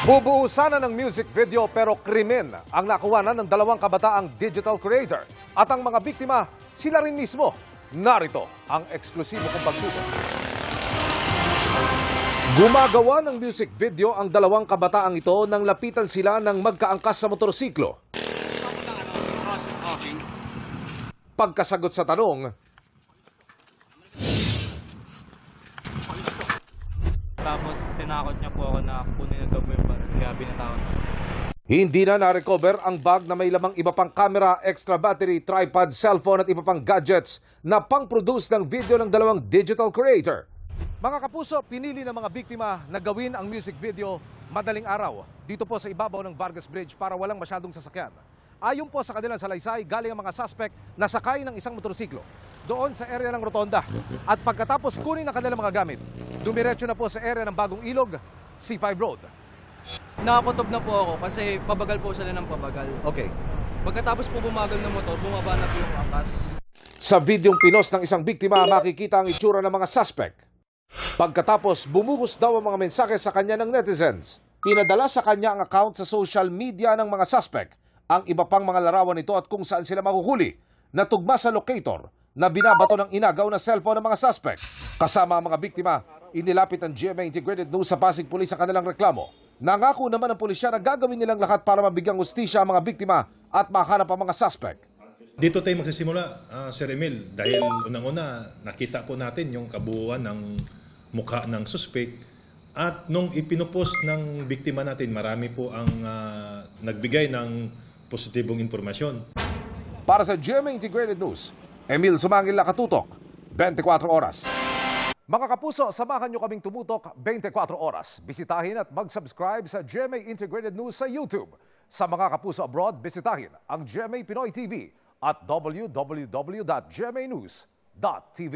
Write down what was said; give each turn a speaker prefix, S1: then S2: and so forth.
S1: Bubuhusan na ng music video pero krimen ang nakuwanan ng dalawang kabataang digital creator. At ang mga biktima, sila rin mismo. Narito ang eksklusibo kong pagsusunod. Gumagawa ng music video ang dalawang kabataang ito nang lapitan sila ng magkaangkas sa motorsiklo. Pagkasagot sa tanong,
S2: tapos tinakot niya po ako na kunin na daw po yung bag, kaya binatawan ko.
S1: hindi na na-recover ang bag na may lamang iba pang camera, extra battery, tripod, cellphone at iba pang gadgets na pang-produce ng video ng dalawang digital creator. Mga kapuso, pinili ng mga biktima na gawin ang music video madaling araw dito po sa ibabaw ng Vargas Bridge para walang masyadong sasakyan. Ayon po sa kanilang salaysay, galing ang mga suspect na sakay ng isang motorsiklo doon sa area ng Rotonda. At pagkatapos kunin ang kanilang mga gamit, dumiretso na po sa area ng Bagong Ilog, C5 Road.
S2: Nakakutob na po ako kasi pabagal po sila ng pabagal.
S1: Okay.
S2: Pagkatapos po bumagal ng motor, bumaba na po yung angkas.
S1: Sa videong pinost ng isang biktima, makikita ang itsura ng mga suspect. Pagkatapos, bumuhos daw ang mga mensahe sa kanya ng netizens. Pinadala sa kanya ang account sa social media ng mga suspect, ang iba pang mga larawan nito at kung saan sila mahuhuli, natugma sa locator na binabato ng inagaw na cellphone ng mga suspect. Kasama ang mga biktima, inilapit ng GMA Integrated News sa Pasig Police sa kanilang reklamo. Nangako naman ang pulisya na gagawin nilang lahat para mabigyang hustisya ang mga biktima at mahanap ang mga suspect.
S3: Dito tayo magsisimula, Sir Emil, dahil unang-una nakita po natin yung kabuuan ng mukha ng suspect at nung ipinopost ng biktima natin, marami po ang nagbigay ng positibong informasyon.
S1: Para sa GMA Integrated News, Emil Sumangil nakatutok, 24 oras. Mga kapuso, samahan nyo kaming tumutok 24 oras. Bisitahin at mag-subscribe sa GMA Integrated News sa YouTube. Sa mga kapuso abroad, bisitahin ang GMA Pinoy TV at www.gmanews.tv.